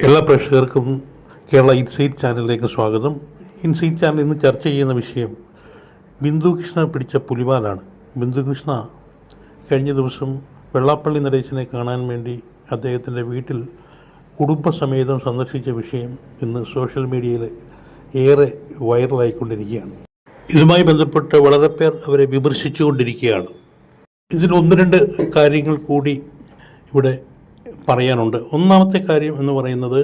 എല്ലാ പ്രേക്ഷകർക്കും കേരള ഇൻസൈറ്റ് ചാനലിലേക്ക് സ്വാഗതം. ഇൻസൈറ്റ് ചാനൽ ഇന്ന് ചർച്ച ചെയ്യുന്ന വിഷയം ബിന്ദു കൃഷ്ണ പിടിച്ച പുലിവാലാണ്. ബിന്ദു കൃഷ്ണ കഴിഞ്ഞ ദിവസം വെള്ളാപ്പള്ളി നടേശനെ കാണാൻ വേണ്ടി അദ്ദേഹത്തിൻ്റെ വീട്ടിൽ കുടുംബസമേതം സന്ദർശിച്ച വിഷയം ഇന്ന് സോഷ്യൽ മീഡിയയിൽ ഏറെ വൈറലായിക്കൊണ്ടിരിക്കുകയാണ്. ഇതുമായി ബന്ധപ്പെട്ട് വളരെ പേർ അവരെ വിമർശിച്ചുകൊണ്ടിരിക്കുകയാണ്. ഇതിന് ഒന്ന് രണ്ട് കാര്യങ്ങൾ കൂടി ഇവിടെ പറയാനുണ്ട്. ഒന്നാമത്തെ കാര്യം എന്ന് പറയുന്നത്,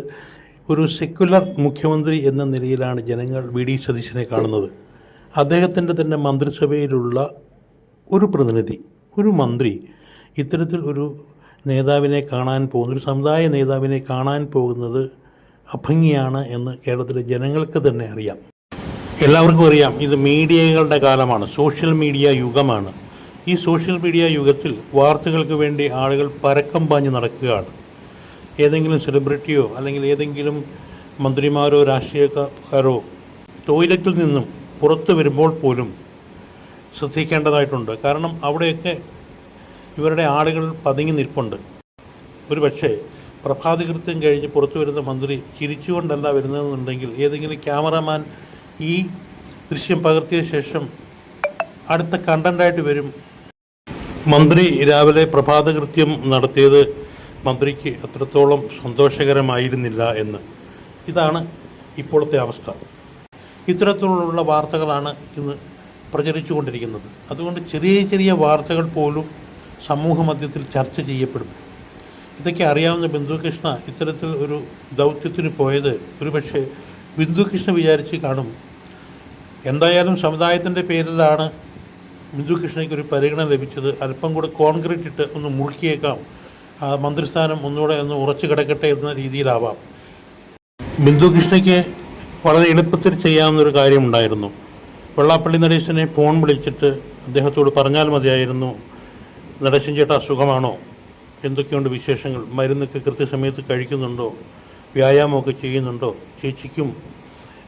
ഒരു സെക്യുലർ മുഖ്യമന്ത്രി എന്ന നിലയിലാണ് ജനങ്ങൾ വി.ഡി. സതീശനെ കാണുന്നത്. അദ്ദേഹത്തിൻ്റെ തന്നെ മന്ത്രിസഭയിലുള്ള ഒരു പ്രതിനിധി, ഒരു മന്ത്രി ഇത്തരത്തിൽ ഒരു നേതാവിനെ കാണാൻ പോകുന്ന, ഒരു സമുദായ നേതാവിനെ കാണാൻ പോകുന്നത് അഭംഗിയാണ് എന്ന് കേരളത്തിലെ ജനങ്ങൾക്ക് തന്നെ അറിയാം. എല്ലാവർക്കും അറിയാം, ഇത് മീഡിയകളുടെ കാലമാണ്, സോഷ്യൽ മീഡിയ യുഗമാണ്. ഈ സോഷ്യൽ മീഡിയ യുഗത്തിൽ വാർത്തകൾക്ക് വേണ്ടി ആളുകൾ പരക്കം പാഞ്ഞ് നടക്കുകയാണ്. ഏതെങ്കിലും സെലിബ്രിറ്റിയോ അല്ലെങ്കിൽ ഏതെങ്കിലും മന്ത്രിമാരോ രാഷ്ട്രീയക്കാരോ ടോയ്ലറ്റിൽ നിന്നും പുറത്തു വരുമ്പോൾ പോലും ശ്രദ്ധിക്കേണ്ടതായിട്ടുണ്ട്. കാരണം അവിടെയൊക്കെ ഇവരുടെ ആളുകൾ പതുങ്ങി നിൽപ്പുണ്ട്. ഒരു പക്ഷേ പ്രഭാതകൃത്യം കഴിഞ്ഞ് പുറത്തു വരുന്ന മന്ത്രി ചിരിച്ചുകൊണ്ടല്ല വരുന്നതെന്നുണ്ടെങ്കിൽ ഏതെങ്കിലും ക്യാമറമാൻ ഈ ദൃശ്യം പകർത്തിയ ശേഷം അടുത്ത കണ്ടൻ്റായിട്ട് വരും, മന്ത്രി രാവിലെ പ്രഭാതകൃത്യം നടത്തിയത് മന്ത്രിക്ക് അത്രത്തോളം സന്തോഷകരമായിരുന്നില്ല എന്ന്. ഇതാണ് ഇപ്പോഴത്തെ അവസ്ഥ. ഇത്തരത്തിലുള്ള വാർത്തകളാണ് ഇന്ന് പ്രചരിച്ചു കൊണ്ടിരിക്കുന്നത്. അതുകൊണ്ട് ചെറിയ ചെറിയ വാർത്തകൾ പോലും സമൂഹ മധ്യത്തിൽ ചർച്ച ചെയ്യപ്പെടും. ഇതൊക്കെ അറിയാവുന്ന ബിന്ദു കൃഷ്ണ ഇത്തരത്തിൽ ഒരു ദൗത്യത്തിന് പോയത് ഒരുപക്ഷെ ബിന്ദു കൃഷ്ണ വിചാരിച്ച് കാണും, എന്തായാലും സമുദായത്തിൻ്റെ പേരിലാണ് ബിന്ദു കൃഷ്ണയ്ക്ക് ഒരു പരിഗണന ലഭിച്ചത്, അല്പം കൂടെ കോൺക്രീറ്റ് ഇട്ട് ഒന്ന് മുറുക്കിയേക്കാം, മന്ത്രിസ്ഥാനം ഒന്നുകൂടെ ഒന്ന് ഉറച്ചു കിടക്കട്ടെ എന്ന രീതിയിലാവാം. ബിന്ദു കൃഷ്ണയ്ക്ക് വളരെ എളുപ്പത്തിൽ ചെയ്യാവുന്നൊരു കാര്യമുണ്ടായിരുന്നു. വെള്ളാപ്പള്ളി നടേശനെ ഫോൺ വിളിച്ചിട്ട് അദ്ദേഹത്തോട് പറഞ്ഞാൽ മതിയായിരുന്നു, നടേശൻ ചേട്ടാ സുഖമാണോ, എന്തൊക്കെയുണ്ട് വിശേഷങ്ങൾ, മരുന്നൊക്കെ കൃത്യസമയത്ത് കഴിക്കുന്നുണ്ടോ, വ്യായാമമൊക്കെ ചെയ്യുന്നുണ്ടോ, ചേച്ചിക്കും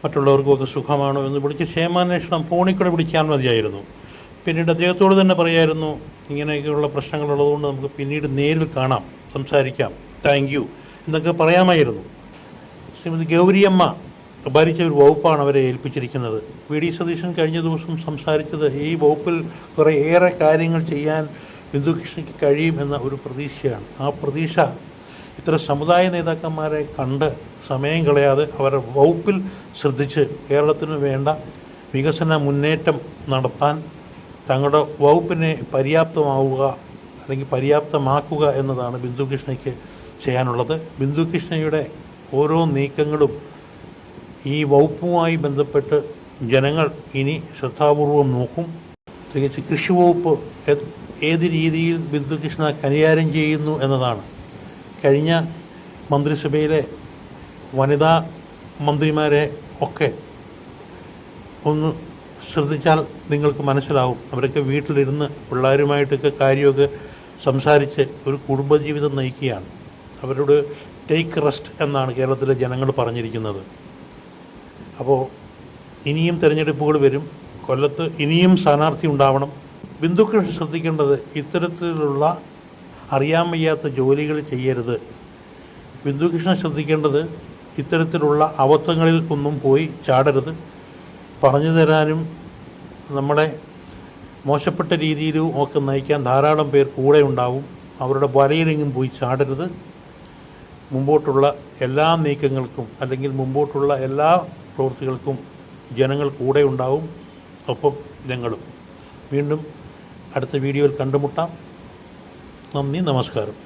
മറ്റുള്ളവർക്കുമൊക്കെ സുഖമാണോ എന്ന് വിളിച്ച് ക്ഷേമാന്വേഷണം ഫോണിൽ കൂടെ വിളിക്കാൻ മതിയായിരുന്നു. പിന്നീട് അദ്ദേഹത്തോട് തന്നെ പറയായിരുന്നു, ഇങ്ങനെയൊക്കെയുള്ള പ്രശ്നങ്ങളുള്ളതുകൊണ്ട് നമുക്ക് പിന്നീട് നേരിൽ കാണാം, സംസാരിക്കാം, താങ്ക് യു എന്നൊക്കെ പറയാമായിരുന്നു. ശ്രീമതി ഗൗരിയമ്മ ഭരിച്ച ഒരു വകുപ്പാണ് അവരെ ഏൽപ്പിച്ചിരിക്കുന്നത്. വി.ഡി. സതീശൻ കഴിഞ്ഞ ദിവസം സംസാരിച്ചത് ഈ വകുപ്പിൽ കുറേ ഏറെ കാര്യങ്ങൾ ചെയ്യാൻ ബിന്ദു കൃഷ്ണയ്ക്ക് കഴിയും എന്ന ഒരു പ്രതീക്ഷയാണ്. ആ പ്രതീക്ഷ ഇത്തരം സമുദായ നേതാക്കന്മാരെ കണ്ട് സമയം കളയാതെ അവരുടെ വകുപ്പിൽ ശ്രദ്ധിച്ച് കേരളത്തിന് വേണ്ട വികസന മുന്നേറ്റം നടത്താൻ തങ്ങളുടെ വകുപ്പിനെ പര്യാപ്തമാവുക അല്ലെങ്കിൽ പര്യാപ്തമാക്കുക എന്നതാണ് ബിന്ദു കൃഷ്ണയ്ക്ക് ചെയ്യാനുള്ളത്. ബിന്ദു കൃഷ്ണയുടെ ഓരോ നീക്കങ്ങളും ഈ വകുപ്പുമായി ബന്ധപ്പെട്ട് ജനങ്ങൾ ഇനി ശ്രദ്ധാപൂർവം നോക്കും. തികച്ച് കൃഷി വകുപ്പ് ഏത് രീതിയിൽ ബിന്ദു കൃഷ്ണ കൈകാര്യം ചെയ്യുന്നു എന്നതാണ്. കഴിഞ്ഞ മന്ത്രിസഭയിലെ വനിതാ മന്ത്രിമാരെ ഒക്കെ ഒന്ന് ശ്രദ്ധിച്ചാൽ നിങ്ങൾക്ക് മനസ്സിലാവും. അവരൊക്കെ വീട്ടിലിരുന്ന് പിള്ളേരുമായിട്ടൊക്കെ കാര്യമൊക്കെ സംസാരിച്ച് ഒരു കുടുംബജീവിതം നയിക്കുകയാണ്. അവരോട് ടേക്ക് റെസ്റ്റ് എന്നാണ് കേരളത്തിലെ ജനങ്ങൾ പറഞ്ഞിരിക്കുന്നത്. അപ്പോൾ ഇനിയും തിരഞ്ഞെടുപ്പുകൾ വരും. കൊല്ലത്ത് ഇനിയും സ്ഥാനാർത്ഥി ഉണ്ടാവണം. ബിന്ദു കൃഷ്ണ ശ്രദ്ധിക്കേണ്ടത് ഇത്തരത്തിലുള്ള അറിയാൻ വയ്യാത്ത ജോലികൾ ചെയ്യരുത്. ബിന്ദു കൃഷ്ണ ശ്രദ്ധിക്കേണ്ടത് ഇത്തരത്തിലുള്ള അബദ്ധങ്ങളിൽ ഒന്നും പോയി ചാടരുത്. പറഞ്ഞു തരാനും നമ്മളെ മോശപ്പെട്ട രീതിയിലും ഒക്കെ നയിക്കാൻ ധാരാളം പേർ കൂടെ ഉണ്ടാവും. അവരുടെ വലയിലെങ്കിലും പോയി ചാടരുത്. മുമ്പോട്ടുള്ള എല്ലാ നീക്കങ്ങൾക്കും അല്ലെങ്കിൽ മുമ്പോട്ടുള്ള എല്ലാ പ്രവൃത്തികൾക്കും ജനങ്ങൾ കൂടെ ഉണ്ടാവും, ഒപ്പം ഞങ്ങളും. വീണ്ടും അടുത്ത വീഡിയോയിൽ കണ്ടുമുട്ടാം. നന്ദി, നമസ്കാരം.